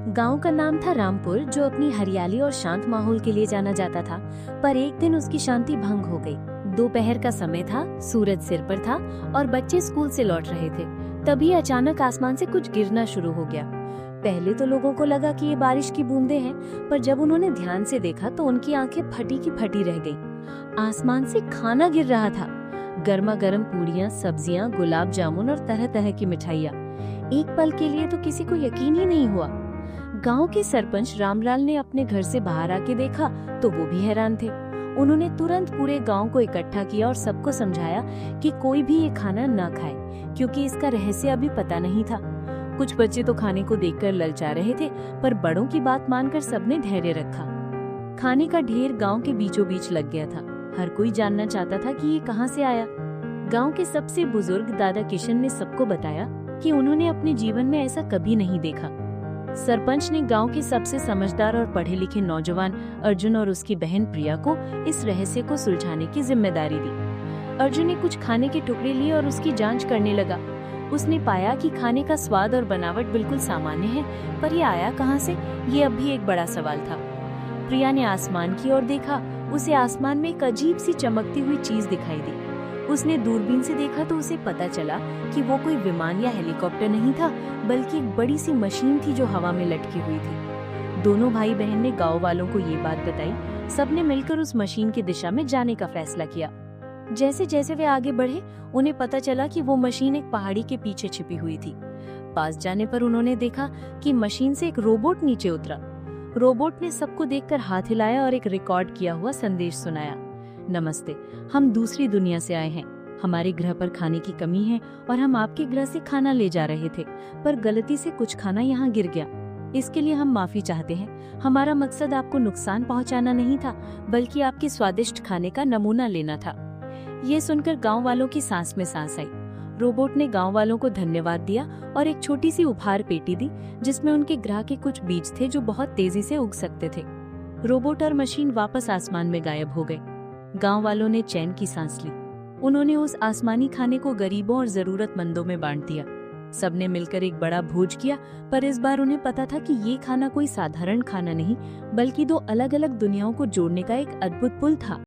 गांव का नाम था रामपुर, जो अपनी हरियाली और शांत माहौल के लिए जाना जाता था। पर एक दिन उसकी शांति भंग हो गई। दोपहर का समय था, सूरज सिर पर था और बच्चे स्कूल से लौट रहे थे। तभी अचानक आसमान से कुछ गिरना शुरू हो गया। पहले तो लोगों को लगा कि ये बारिश की बूंदें हैं, पर जब उन्होंने ध्यान से देखा तो उनकी आंखें फटी की फटी रह गईं। आसमान से खाना गिर रहा था, गर्मा गर्म पूड़ियाँ, सब्जियाँ, गुलाब जामुन और तरह तरह की मिठाइयाँ। एक पल के लिए तो किसी को यकीन ही नहीं हुआ। गांव के सरपंच रामलाल ने अपने घर से बाहर आके देखा तो वो भी हैरान थे। उन्होंने तुरंत पूरे गांव को इकट्ठा किया और सबको समझाया कि कोई भी ये खाना ना खाए, क्योंकि इसका रहस्य अभी पता नहीं था। कुछ बच्चे तो खाने को देखकर ललचा रहे थे, पर बड़ों की बात मानकर सबने धैर्य रखा। खाने का ढेर गांव के बीचों बीच लग गया था। हर कोई जानना चाहता था कि ये कहां से आया। गांव के सबसे बुजुर्ग दादा किशन ने सबको बताया कि उन्होंने अपने जीवन में ऐसा कभी नहीं देखा। सरपंच ने गांव के सबसे समझदार और पढ़े लिखे नौजवान अर्जुन और उसकी बहन प्रिया को इस रहस्य को सुलझाने की जिम्मेदारी दी। अर्जुन ने कुछ खाने के टुकड़े लिए और उसकी जांच करने लगा। उसने पाया कि खाने का स्वाद और बनावट बिल्कुल सामान्य है, पर ये आया कहां से, ये अब भी एक बड़ा सवाल था। प्रिया ने आसमान की ओर देखा। उसे आसमान में एक अजीब सी चमकती हुई चीज दिखाई दी। उसने दूरबीन से देखा तो उसे पता चला कि वो कोई विमान या हेलीकॉप्टर नहीं था, बल्कि एक बड़ी सी मशीन थी जो हवा में लटकी हुई थी। दोनों भाई बहन ने गांव वालों को ये बात बताई। सबने मिलकर उस मशीन की दिशा में जाने का फैसला किया। जैसे जैसे वे आगे बढ़े, उन्हें पता चला कि वो मशीन एक पहाड़ी के पीछे छिपी हुई थी। पास जाने पर उन्होंने देखा कि मशीन से एक रोबोट नीचे उतरा। रोबोट ने सबको देखकर हाथ हिलाया और एक रिकॉर्ड किया हुआ संदेश सुनाया। नमस्ते, हम दूसरी दुनिया से आए हैं। हमारे ग्रह पर खाने की कमी है और हम आपके ग्रह से खाना ले जा रहे थे, पर गलती से कुछ खाना यहाँ गिर गया। इसके लिए हम माफी चाहते हैं। हमारा मकसद आपको नुकसान पहुँचाना नहीं था, बल्कि आपके स्वादिष्ट खाने का नमूना लेना था। ये सुनकर गांव वालों की सांस में सांस आई। रोबोट ने गांव वालों को धन्यवाद दिया और एक छोटी सी उपहार पेटी दी, जिसमें उनके ग्रह के कुछ बीज थे जो बहुत तेजी से उग सकते थे। रोबोट और मशीन वापस आसमान में गायब हो गए। गांव वालों ने चैन की सांस ली। उन्होंने उस आसमानी खाने को गरीबों और जरूरतमंदों में बांट दिया। सबने मिलकर एक बड़ा भोज किया, पर इस बार उन्हें पता था कि ये खाना कोई साधारण खाना नहीं, बल्कि दो अलग अलग दुनियाओं को जोड़ने का एक अद्भुत पुल था।